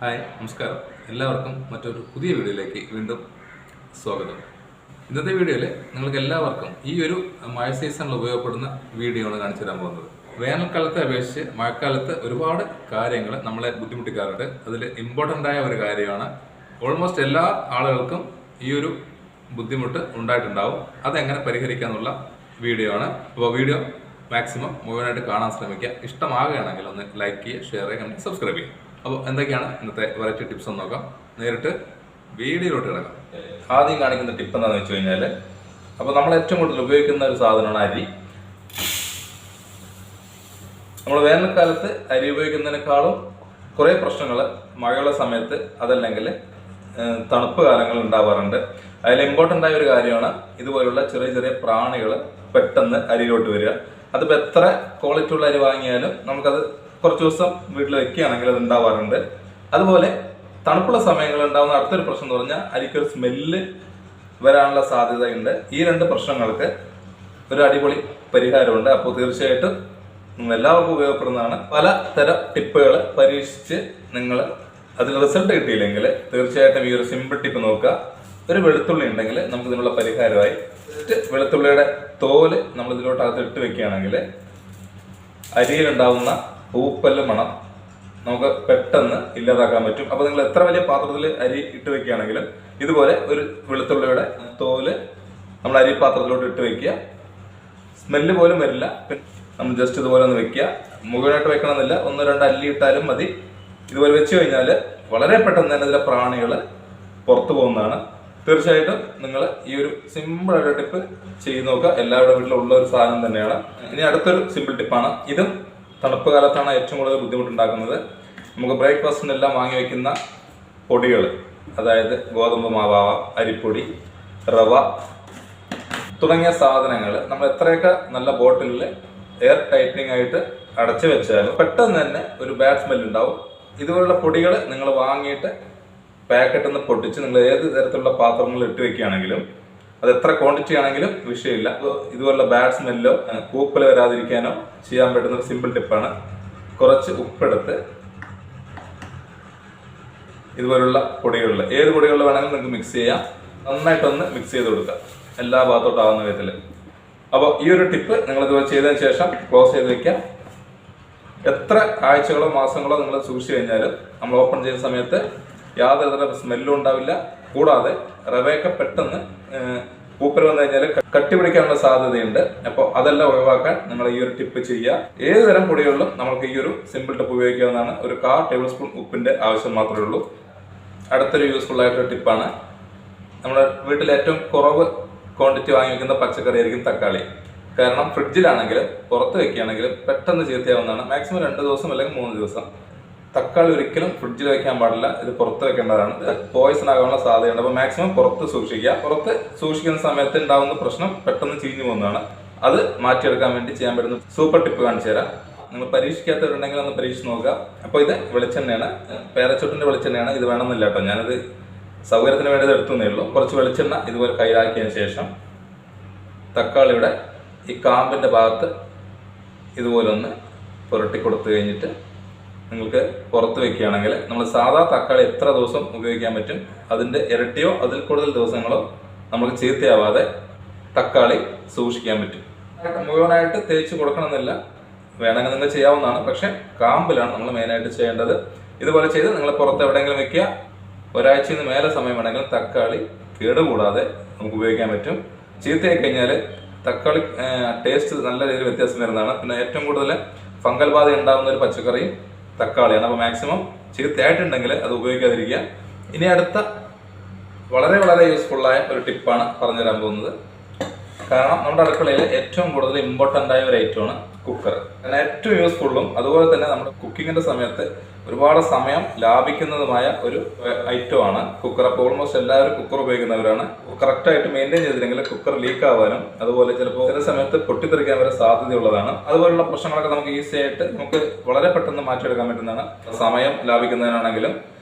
Hi നമസ്കാരം. എല്ലാവർക്കും മറ്റൊരു പുതിയ വീഡിയോയിലേക്ക് വീണ്ടും സ്വാഗതം. ഇന്നത്തെ വീഡിയോയിൽ നിങ്ങൾക്ക് എല്ലാവർക്കും ഈ ഒരു മഴ സീസണിൽ ഉപയോഗപ്പെടുന്ന വീഡിയോ ആണ് കാണിച്ചു തരാൻ പോകുന്നത്. വേനൽക്കാലത്തെ അപേക്ഷിച്ച് മഴക്കാലത്ത് ഒരുപാട് കാര്യങ്ങൾ നമ്മളെ ബുദ്ധിമുട്ടിക്കാറുണ്ട്. അതിൽ ഇമ്പോർട്ടൻ്റ് ആയ ഒരു കാര്യമാണ്, ഓൾമോസ്റ്റ് എല്ലാ ആളുകൾക്കും ഈ ഒരു ബുദ്ധിമുട്ട് ഉണ്ടായിട്ടുണ്ടാവും. അതെങ്ങനെ പരിഹരിക്കാന്നുള്ള വീഡിയോ ആണ്. അപ്പോൾ വീഡിയോ മാക്സിമം മുഴുവനായിട്ട് കാണാൻ ശ്രമിക്കുക. ഇഷ്ടമാകുകയാണെങ്കിൽ ഒന്ന് ലൈക്ക് ചെയ്യുക, ഷെയർ ചെയ്യുക, സബ്സ്ക്രൈബ് ചെയ്യുക. അപ്പോൾ എന്തൊക്കെയാണ് ഇന്നത്തെ വെറൈറ്റി ടിപ്സ് എന്ന് നോക്കാം. നേരിട്ട് വീഡിയോയിലോട്ട് കിടക്കാം. ആദ്യം കാണിക്കുന്ന ടിപ്പ് എന്താണെന്ന് വെച്ച് കഴിഞ്ഞാൽ, അപ്പോൾ നമ്മൾ ഏറ്റവും കൂടുതൽ ഉപയോഗിക്കുന്ന ഒരു സാധനമാണ് അരി. നമ്മൾ വേനൽക്കാലത്ത് അരി ഉപയോഗിക്കുന്നതിനേക്കാളും കുറേ പ്രശ്നങ്ങൾ മഴയുള്ള സമയത്ത് അതല്ലെങ്കിൽ തണുപ്പ് കാലങ്ങൾ ഉണ്ടാവാറുണ്ട്. അതിൽ ഇമ്പോർട്ടൻ്റ് ആയ ഒരു കാര്യമാണ് ഇതുപോലുള്ള ചെറിയ ചെറിയ പ്രാണികൾ പെട്ടെന്ന് അരിയിലോട്ട് വരിക. അതിപ്പോൾ എത്ര ക്വാളിറ്റി ഉള്ള അരി വാങ്ങിയാലും നമുക്കത് കുറച്ച് ദിവസം വീട്ടിൽ വെക്കുകയാണെങ്കിൽ അത് ഉണ്ടാവാറുണ്ട്. അതുപോലെ തണുപ്പുള്ള സമയങ്ങളിൽ ഉണ്ടാകുന്ന അടുത്തൊരു പ്രശ്നം എന്ന് പറഞ്ഞാൽ അരിക്കൊരു സ്മെല്ല് വരാനുള്ള സാധ്യതയുണ്ട്. ഈ രണ്ട് പ്രശ്നങ്ങൾക്ക് ഒരു അടിപൊളി പരിഹാരമുണ്ട്. അപ്പോൾ തീർച്ചയായിട്ടും എല്ലാവർക്കും ഉപയോഗപ്പെടുന്നതാണ്. പല തരം ടിപ്പുകൾ പരീക്ഷിച്ച് നിങ്ങൾ അതിൽ റിസൾട്ട് കിട്ടിയില്ലെങ്കിൽ തീർച്ചയായിട്ടും ഈ ഒരു സിമ്പിൾ ടിപ്പ് നോക്കുക. ഒരു വെളുത്തുള്ളി ഉണ്ടെങ്കിൽ നമുക്ക് ഇതിനുള്ള പരിഹാരമായി. വെളുത്തുള്ളിയുടെ തോല് നമ്മൾ ഇതിലോട്ട് ഇട്ട് വെക്കുകയാണെങ്കിൽ അരിയിലുണ്ടാവുന്ന പൂപ്പല്ല് മണം നമുക്ക് പെട്ടെന്ന് ഇല്ലാതാക്കാൻ പറ്റും. അപ്പോൾ നിങ്ങൾ എത്ര വലിയ പാത്രത്തിൽ അരി ഇട്ട് വെക്കുകയാണെങ്കിലും ഇതുപോലെ ഒരു വെളുത്തുള്ളിയുടെ തോല് നമ്മൾ അരി പാത്രത്തിലോട്ട് ഇട്ട് വെക്കുക. സ്മെല്ല് പോലും വരില്ല. നമ്മൾ ജസ്റ്റ് ഇതുപോലെ ഒന്ന് വെക്കുക. മുഴുവനായിട്ട് വെക്കണമെന്നില്ല, 1-2 അല്ലി ഇട്ടാലും മതി. ഇതുപോലെ വെച്ച് കഴിഞ്ഞാൽ വളരെ പെട്ടെന്ന് തന്നെ ഇതിലെ പ്രാണികൾ പുറത്തു പോകുന്നതാണ്. തീർച്ചയായിട്ടും നിങ്ങൾ ഈ ഒരു സിമ്പിൾ ആയിട്ട് ടിപ്പ് ചെയ്ത് നോക്കുക. എല്ലാവരുടെ വീട്ടിലും ഉള്ള ഒരു സാധനം തന്നെയാണ്. ഇനി അടുത്തൊരു സിമ്പിൾ ടിപ്പാണ്. ഇതും തണുപ്പ് കാലത്താണ് ഏറ്റവും കൂടുതൽ ബുദ്ധിമുട്ടുണ്ടാക്കുന്നത്. നമുക്ക് ബ്രേക്ക്ഫാസ്റ്റിനെല്ലാം വാങ്ങി വയ്ക്കുന്ന പൊടികൾ, അതായത് ഗോതമ്പ് മാവാവാം, അരിപ്പൊടി, റവ തുടങ്ങിയ സാധനങ്ങൾ നമ്മൾ എത്രയൊക്കെ നല്ല ബോട്ടിലിൽ എയർ ടൈറ്റനിങ് ആയിട്ട് അടച്ചു വെച്ചാലും പെട്ടെന്ന് തന്നെ ഒരു ബാഡ് സ്മെല്ല് ഉണ്ടാവും. ഇതുപോലുള്ള പൊടികൾ നിങ്ങൾ വാങ്ങിയിട്ട് പാക്കറ്റിൽ നിന്ന് പൊട്ടിച്ച് നിങ്ങൾ ഏത് തരത്തിലുള്ള പാത്രങ്ങളിൽ ഇട്ട് വെക്കുകയാണെങ്കിലും അത് എത്ര ക്വാണ്ടിറ്റി ആണെങ്കിലും വിഷയമില്ല. ഇതുപോലുള്ള ബാഡ് സ്മെല്ലോ പൂപ്പൽ വരാതിരിക്കാനോ ചെയ്യാൻ പറ്റുന്ന ഒരു സിമ്പിൾ ടിപ്പാണ്. കുറച്ച് ഉപ്പെടുത്ത് ഇതുപോലുള്ള പൊടികളിൽ, ഏത് പൊടികളിൽ വേണമെങ്കിലും നിങ്ങൾക്ക് മിക്സ് ചെയ്യാം. നന്നായിട്ടൊന്ന് മിക്സ് ചെയ്ത് കൊടുക്കുക, എല്ലാ ഭാഗത്തോട്ടാവുന്ന വിധത്തിൽ. അപ്പോൾ ഈ ഒരു ടിപ്പ് നിങ്ങൾ ഇതുപോലെ ചെയ്തതിന് ശേഷം ക്ലോസ് ചെയ്ത് വെക്കുക. എത്ര ആഴ്ചകളോ മാസങ്ങളോ നിങ്ങൾ സൂക്ഷിച്ചു കഴിഞ്ഞാലും നമ്മൾ ഓപ്പൺ ചെയ്യുന്ന സമയത്ത് യാതൊരു തരം സ്മെല്ലും ഉണ്ടാവില്ല. കൂടാതെ റവയൊക്കെ പെട്ടെന്ന് പൂപ്പൽ വന്നു കഴിഞ്ഞാൽ കട്ടി പിടിക്കാനുള്ള സാധ്യതയുണ്ട്. അപ്പോൾ അതെല്ലാം ഒഴിവാക്കാൻ നിങ്ങൾ ഈ ഒരു ടിപ്പ് ചെയ്യുക. ഏത് തരം പൊടികളിലും നമുക്ക് ഈ ഒരു സിമ്പിൾ ടിപ്പ് ഉപയോഗിക്കാവുന്നതാണ്. ഒരു 1/4 ടേബിൾ സ്പൂൺ ഉപ്പിന്റെ ആവശ്യം മാത്രമേ ഉള്ളൂ. അടുത്തൊരു യൂസ്ഫുൾ ആയിട്ടൊരു ടിപ്പാണ്, നമ്മുടെ വീട്ടിൽ ഏറ്റവും കുറവ് ക്വാണ്ടിറ്റി വാങ്ങി വെക്കുന്ന പച്ചക്കറി ആയിരിക്കും തക്കാളി. കാരണം ഫ്രിഡ്ജിലാണെങ്കിലും പുറത്ത് വെക്കുകയാണെങ്കിലും പെട്ടെന്ന് ചീത്തയാവുന്നതാണ്. മാക്സിമം 2 ദിവസം അല്ലെങ്കിൽ 3 ദിവസം. തക്കാളി ഒരിക്കലും ഫ്രിഡ്ജിൽ വെക്കാൻ പാടില്ല, ഇത് പുറത്ത് വെക്കേണ്ടതാണ്. ഇത് പോയിസൺ ആകാനുള്ള സാധ്യതയുണ്ട്. അപ്പോൾ മാക്സിമം പുറത്ത് സൂക്ഷിക്കുക. പുറത്ത് സൂക്ഷിക്കുന്ന സമയത്ത് ഉണ്ടാകുന്ന പ്രശ്നം പെട്ടെന്ന് ചീഞ്ഞു പോകുന്നതാണ്. അത് മാറ്റിയെടുക്കാൻ വേണ്ടി ചെയ്യാൻ പറ്റുന്ന സൂപ്പർ ടിപ്പ് കാണിച്ചു തരാം. നിങ്ങൾ പരീക്ഷിക്കാത്തവരുണ്ടെങ്കിൽ ഒന്ന് പരീക്ഷിച്ച് നോക്കുക. അപ്പോൾ ഇത് വെളിച്ചെണ്ണയാണ്, പേരച്ചോട്ടിൻ്റെ വെളിച്ചെണ്ണയാണ്. ഇത് വേണമെന്നില്ല കേട്ടോ, ഞാനത് സൗകര്യത്തിന് വേണ്ടി ഇത് എടുത്തുന്നേ ഉള്ളൂ. കുറച്ച് വെളിച്ചെണ്ണ ഇതുപോലെ കയ്യിലാക്കിയതിന് ശേഷം തക്കാളിയുടെ ഈ കാമ്പിൻ്റെ ഭാഗത്ത് ഇതുപോലെ ഒന്ന് പുരട്ടി കൊടുത്തു കഴിഞ്ഞിട്ട് നിങ്ങൾക്ക് പുറത്ത് വെക്കുകയാണെങ്കിൽ നമ്മൾ സാധാ തക്കാളി എത്ര ദിവസം ഉപയോഗിക്കാൻ പറ്റും അതിൻ്റെ ഇരട്ടിയോ അതിൽ കൂടുതൽ ദിവസങ്ങളോ നമുക്ക് ചീത്തയാവാതെ തക്കാളി സൂക്ഷിക്കാൻ പറ്റും. മുഴുവനായിട്ട് തേച്ച് കൊടുക്കണമെന്നില്ല, വേണമെങ്കിൽ നിങ്ങൾ ചെയ്യാവുന്നതാണ്. പക്ഷെ കാമ്പിലാണ് നമ്മൾ മെയിനായിട്ട് ചെയ്യേണ്ടത്. ഇതുപോലെ ചെയ്ത് നിങ്ങൾ പുറത്ത് എവിടെയെങ്കിലും വെക്കുക. ഒരാഴ്ചയിൽ മേലെ സമയം വേണമെങ്കിൽ തക്കാളി കേടുകൂടാതെ നമുക്ക് ഉപയോഗിക്കാൻ പറ്റും. ചീത്തയായി കഴിഞ്ഞാൽ തക്കാളി ടേസ്റ്റ് നല്ല രീതിയിൽ വ്യത്യാസം വരുന്നതാണ്. പിന്നെ ഏറ്റവും കൂടുതൽ ഫംഗൽ ബാധ ഉണ്ടാകുന്ന ഒരു പച്ചക്കറിയും തക്കാളിയാണ്. അപ്പോൾ മാക്സിമം ചീത്തയായിട്ടുണ്ടെങ്കിൽ അത് ഉപയോഗിക്കാതിരിക്കുക. ഇനി അടുത്ത വളരെ വളരെ യൂസ്ഫുള്ളായ ഒരു ടിപ്പാണ് പറഞ്ഞുതരാൻ പോകുന്നത്. കാരണം നമ്മുടെ അടുക്കളയിൽ ഏറ്റവും കൂടുതൽ ഇമ്പോർട്ടൻ്റ് ആയ ഒരു ഐറ്റമാണ് കുക്കർ. കാരണം ഏറ്റവും യൂസ്ഫുള്ളും അതുപോലെ തന്നെ നമ്മുടെ കുക്കിങ്ങിൻ്റെ സമയത്ത് ഒരുപാട് സമയം ലാഭിക്കുന്നതുമായ ഒരു ഐറ്റമാണ് കുക്കർ. അപ്പോൾ ഓൾമോസ്റ്റ് എല്ലാവരും കുക്കർ ഉപയോഗിക്കുന്നവരാണ്. കറക്റ്റായിട്ട് മെയിൻറ്റെയിൻ ചെയ്തില്ലെങ്കിൽ കുക്കർ ലീക്ക് ആവാനും അതുപോലെ ചിലപ്പോൾ ചില സമയത്ത് പൊട്ടിത്തെറിക്കാൻ വരെ സാധ്യതയുള്ളതാണ്. അതുപോലുള്ള പ്രശ്നങ്ങളൊക്കെ നമുക്ക് ഈസി ആയിട്ട് നമുക്ക് വളരെ പെട്ടെന്ന് മാറ്റിയെടുക്കാൻ പറ്റുന്നതാണ്. സമയം ലാഭിക്കുന്നതിനാണെങ്കിലും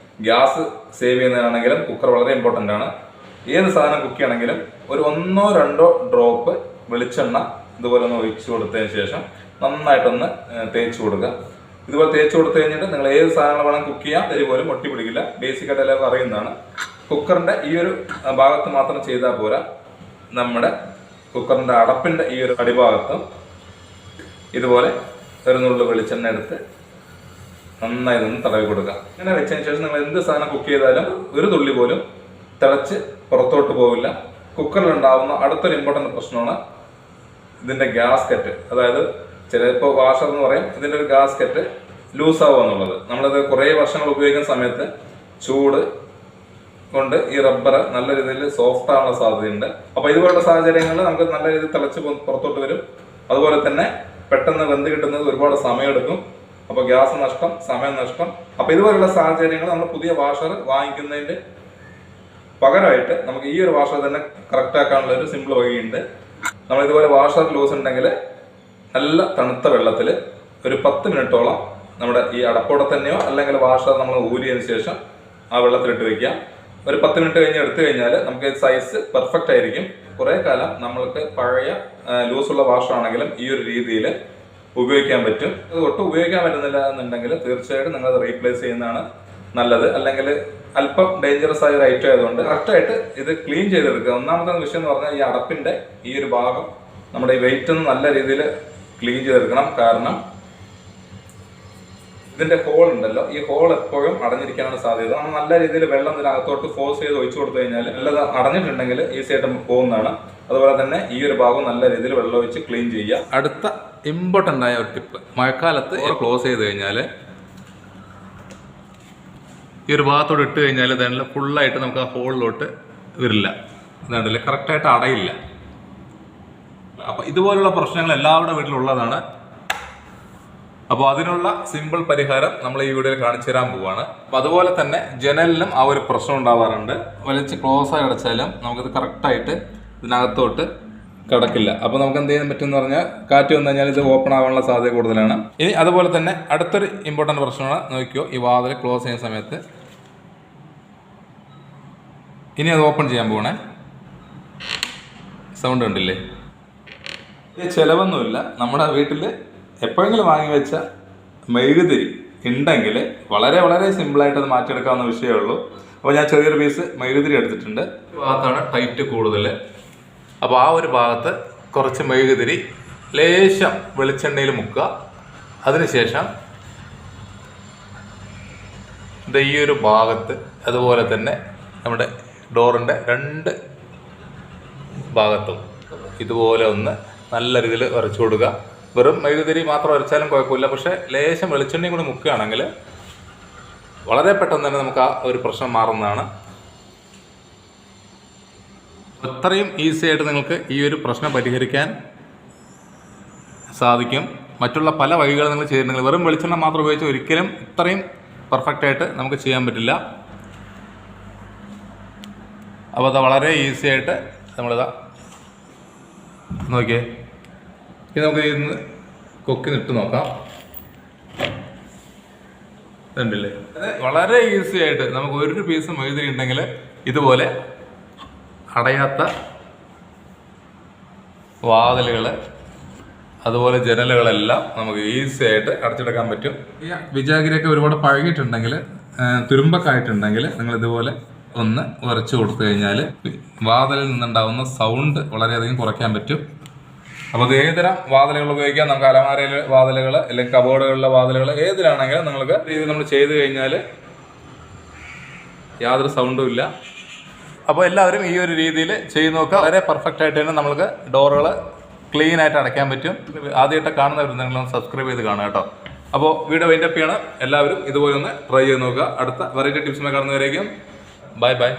ഗ്യാസ് സേവ് ചെയ്യുന്നതിനാണെങ്കിലും കുക്കർ വളരെ ഇമ്പോർട്ടൻ്റ് ആണ്. ഏത് സാധനം കുക്ക് ചെയ്യണമെങ്കിലും ഒരു 1-2 ഡ്രോപ്പ് വെളിച്ചെണ്ണ ഇതുപോലെ ഒന്ന് ഒഴിച്ചു കൊടുത്തതിന് ശേഷം നന്നായിട്ടൊന്ന് തേച്ച് കൊടുക്കുക. ഇതുപോലെ തേച്ച് കൊടുത്തു കഴിഞ്ഞിട്ട് നിങ്ങൾ ഏത് സാധനങ്ങൾ വേണം കുക്ക് ചെയ്യാം, തരി പോലും ഒട്ടി പിടിക്കില്ല. ബേസിക്കായിട്ട് എല്ലാവർക്കും അറിയുന്നതാണ്. കുക്കറിൻ്റെ ഈ ഒരു ഭാഗത്ത് മാത്രം ചെയ്താൽ പോരാ, നമ്മുടെ കുക്കറിൻ്റെ അടപ്പിൻ്റെ ഈ ഒരു അടിഭാഗത്തും ഇതുപോലെ ഒരു നുള്ളു വെളിച്ചെണ്ണ എടുത്ത് നന്നായി നിന്ന് തടവി കൊടുക്കുക. ഇങ്ങനെ വെച്ചതിന് ശേഷം നിങ്ങൾ എന്ത് സാധനം കുക്ക് ചെയ്താലും ഒരു തുള്ളി പോലും തിളച്ച് പുറത്തോട്ട് പോവില്ല. കുക്കറിലുണ്ടാവുന്ന അടുത്തൊരു ഇമ്പോർട്ടൻ്റ് പ്രശ്നമാണ് ഇതിൻ്റെ ഗ്യാസ്കറ്റ്. അതായത് ചിലപ്പോൾ വാഷർ എന്ന് പറയും, ഇതിൻ്റെ ഒരു ഗ്യാസ്കറ്റ് ലൂസാവുക എന്നുള്ളത്. നമ്മളിത് കുറേ വർഷങ്ങൾ ഉപയോഗിക്കുന്ന സമയത്ത് ചൂട് കൊണ്ട് ഈ റബ്ബർ നല്ല രീതിയിൽ സോഫ്റ്റ് ആവാനുള്ള സാധ്യതയുണ്ട്. അപ്പോൾ ഇതുപോലുള്ള സാഹചര്യങ്ങളിൽ നമുക്ക് നല്ല രീതിയിൽ തിളച്ച് പുറത്തോട്ട് വരും. അതുപോലെ തന്നെ പെട്ടെന്ന് വെന്ത് കിട്ടുന്നത് ഒരുപാട് സമയമെടുക്കും. അപ്പോൾ ഗ്യാസ് നഷ്ടം, സമയം നഷ്ടം. അപ്പോൾ ഇതുപോലുള്ള സാഹചര്യങ്ങൾ നമ്മൾ പുതിയ വാഷർ വാങ്ങിക്കുന്നതിൻ്റെ പകരമായിട്ട് നമുക്ക് ഈ ഒരു വാഷർ തന്നെ കറക്റ്റ് ആക്കാനുള്ള ഒരു സിമ്പിൾ വഴിയുണ്ട്. നമ്മൾ ഇതുപോലെ വാഷർ ലൂസ് ഉണ്ടെങ്കിൽ നല്ല തണുത്ത വെള്ളത്തിൽ ഒരു 10 മിനിറ്റോളം നമ്മുടെ ഈ അടപ്പോടെ തന്നെയോ അല്ലെങ്കിൽ വാഷർ നമ്മൾ ഊരിയതിന് ശേഷം ആ വെള്ളത്തിലിട്ട് വയ്ക്കാം. ഒരു 10 മിനിറ്റ് കഴിഞ്ഞ് എടുത്തു കഴിഞ്ഞാൽ നമുക്ക് സൈസ് പെർഫെക്റ്റ് ആയിരിക്കും. കുറേ കാലം നമ്മൾക്ക് പഴയ ലൂസുള്ള വാഷർ ആണെങ്കിലും ഈ ഒരു രീതിയിൽ ഉപയോഗിക്കാൻ പറ്റും. അത് ഒട്ടും ഉപയോഗിക്കാൻ പറ്റുന്നില്ല എന്നുണ്ടെങ്കിൽ തീർച്ചയായിട്ടും നിങ്ങളത് റീപ്ലേസ് ചെയ്യുന്നതാണ് നല്ലത്. അല്ലെങ്കിൽ അല്പം ഡേഞ്ചറസ് ആയ ഒരു ഐറ്റം ആയതുകൊണ്ട് കറക്റ്റായിട്ട് ഇത് ക്ലീൻ ചെയ്തെടുക്കുക. ഒന്നാമത്തെ വിഷയം എന്ന് പറഞ്ഞാൽ ഈ അടപ്പിൻ്റെ ഈ ഒരു ഭാഗം നമ്മുടെ ഈ വെയിറ്റ് ഒന്ന് നല്ല രീതിയിൽ ക്ലീൻ ചെയ്തെടുക്കണം. കാരണം ഇതിൻ്റെ ഹോൾ ഉണ്ടല്ലോ, ഈ ഹോൾ എപ്പോഴും അടഞ്ഞിരിക്കാനാണ് സാധ്യത. നമ്മൾ നല്ല രീതിയിൽ വെള്ളം ഇതിനകത്തോട്ട് ഫോഴ്സ് ചെയ്ത് ഒഴിച്ചു കൊടുത്തു കഴിഞ്ഞാൽ നല്ലത് അടഞ്ഞിട്ടുണ്ടെങ്കിൽ ഈസി ആയിട്ട് പോകുന്നതാണ്. അതുപോലെ തന്നെ ഈ ഒരു ഭാഗം നല്ല രീതിയിൽ വെള്ളം ഒഴിച്ച് ക്ലീൻ ചെയ്യുക. അടുത്ത ഇമ്പോർട്ടൻ്റ് ആയ ഒരു ടിപ്പ്, മഴക്കാലത്ത് ക്ലോസ് ചെയ്ത് കഴിഞ്ഞാൽ ഈ ഒരു ഭാഗത്തോട് ഇട്ട് കഴിഞ്ഞാൽ തന്നെ ഫുള്ളായിട്ട് നമുക്ക് ആ ഹോളിലോട്ട് വരില്ല, ഇതാണ്ടല്ലേ കറക്റ്റായിട്ട് അടയില്ല. അപ്പോൾ ഇതുപോലുള്ള പ്രശ്നങ്ങൾ എല്ലാവരുടെ വീട്ടിലുള്ളതാണ്. അപ്പോൾ അതിനുള്ള സിമ്പിൾ പരിഹാരം നമ്മൾ ഈ വീഡിയോയിൽ കാണിച്ചു തരാൻ പോവുകയാണ്. അപ്പോൾ അതുപോലെ തന്നെ ജനലിനും ആ ഒരു പ്രശ്നം ഉണ്ടാവാറുണ്ട്. വലിച്ച് ക്ലോസ് ആയി അടച്ചാലും നമുക്കിത് കറക്റ്റായിട്ട് ഇതിനകത്തോട്ട് കിടക്കില്ല. അപ്പോൾ നമുക്ക് എന്ത് ചെയ്യാൻ പറ്റുമെന്ന് പറഞ്ഞാൽ കാറ്റ് വന്നു കഴിഞ്ഞാൽ ഇത് ഓപ്പൺ ആവാനുള്ള സാധ്യത കൂടുതലാണ്. ഇനി അതുപോലെ തന്നെ അടുത്തൊരു ഇമ്പോർട്ടൻ്റ് പ്രശ്നമാണ്, നോക്കിയോ ഈ വാതിൽ ക്ലോസ് ചെയ്യുന്ന സമയത്ത് ഇനി അത് ഓപ്പൺ ചെയ്യാൻ പോകണേ, സൗണ്ട് ഉണ്ടില്ലേ? ഇത് ചിലവൊന്നുമില്ല. നമ്മുടെ വീട്ടിൽ എപ്പോഴെങ്കിലും വാങ്ങി വെച്ച മെഴുകുതിരി ഉണ്ടെങ്കിൽ വളരെ വളരെ സിമ്പിളായിട്ട് അത് മാറ്റിയെടുക്കാവുന്ന വിഷയമേ ഉള്ളൂ. അപ്പോൾ ഞാൻ ചെറിയൊരു പീസ് മെഴുകുതിരി എടുത്തിട്ടുണ്ട്. ഭാഗത്താണ് ടൈറ്റ് കൂടുതൽ. അപ്പോൾ ആ ഒരു ഭാഗത്ത് കുറച്ച് മെഴുകുതിരി ലേശം വെളിച്ചെണ്ണയിൽ മുക്കുക. അതിനുശേഷം ഇത് ഈ ഒരു ഭാഗത്ത് അതുപോലെ തന്നെ നമ്മുടെ ഡോറിൻ്റെ 2 ഭാഗത്തും ഇതുപോലെ ഒന്ന് നല്ല രീതിയിൽ ഉരച്ചു കൊടുക്കുക. വെറും മെഴുകുതിരി മാത്രം ഉരച്ചാലും കുഴപ്പമില്ല, പക്ഷേ ലേശം വെളിച്ചെണ്ണയും കൂടി മുക്കുകയാണെങ്കിൽ വളരെ പെട്ടെന്ന് തന്നെ നമുക്ക് ആ ഒരു പ്രശ്നം മാറുന്നതാണ്. അത്രയും ഈസി ആയിട്ട് നിങ്ങൾക്ക് ഈ ഒരു പ്രശ്നം പരിഹരിക്കാൻ സാധിക്കും. മറ്റുള്ള പല വഴികൾ നിങ്ങൾ ചെയ്യുന്നുണ്ടെങ്കിൽ വെറും വെളിച്ചെണ്ണ മാത്രം ഉപയോഗിച്ച് ഒരിക്കലും ഇത്രയും പെർഫെക്റ്റായിട്ട് നമുക്ക് ചെയ്യാൻ പറ്റില്ല. അപ്പോൾ അത് വളരെ ഈസി ആയിട്ട് നമ്മളിതാ നോക്കിയേ, ഇത് നമുക്ക് ഇന്ന് കൊക്കി നിട്ട് നോക്കാം. കണ്ടില്ലേ? വളരെ ഈസി ആയിട്ട് നമുക്ക് ഒരു പീസ് മെഴുകുതിരി ഉണ്ടെങ്കിൽ ഇതുപോലെ അടയാത്ത വാതിലുകൾ അതുപോലെ ജനലുകളെല്ലാം നമുക്ക് ഈസി ആയിട്ട് അടച്ചെടുക്കാൻ പറ്റും. ഈ വിജാഗിരിയൊക്കെ ഒരുപാട് പഴകിയിട്ടുണ്ടെങ്കിൽ തുരുമ്പൊക്കെ ആയിട്ടുണ്ടെങ്കിൽ നിങ്ങൾ ഇതുപോലെ ഒന്ന് ഉരച്ചു കൊടുത്തു കഴിഞ്ഞാൽ വാതിലിൽ നിന്നുണ്ടാകുന്ന സൗണ്ട് വളരെയധികം കുറയ്ക്കാൻ പറ്റും. അപ്പോൾ അത് ഏതുതരം വാതിലുകൾ ഉപയോഗിക്കാം. നമുക്ക് അലമാരയിലെ വാതിലുകൾ അല്ലെങ്കിൽ കബോർഡുകളിലെ വാതിലുകൾ ഏതിലാണെങ്കിലും നിങ്ങൾക്ക് രീതി നമ്മൾ ചെയ്ത് കഴിഞ്ഞാൽ യാതൊരു സൗണ്ടും ഇല്ല. അപ്പോൾ എല്ലാവരും ഈ ഒരു രീതിയിൽ ചെയ്ത് നോക്കുക. വളരെ പെർഫെക്റ്റ് ആയിട്ട് തന്നെ നമുക്ക് ഡോറുകൾ ക്ലീൻ ആയിട്ട് അടയ്ക്കാൻ പറ്റും. ആദ്യമായിട്ട് കാണുന്നവരുണ്ടെങ്കിലും സബ്സ്ക്രൈബ് ചെയ്ത് കാണുക കേട്ടോ. അപ്പോൾ വീഡിയോ വൈൻഡപ്പ് ചെയ്യണം. എല്ലാവരും ഇതുപോലെ ഒന്ന് ട്രൈ ചെയ്ത് നോക്കുക. അടുത്ത വെറൈറ്റി ടിപ്സുമായി കാണുന്നവരേക്കും ബൈ ബൈ.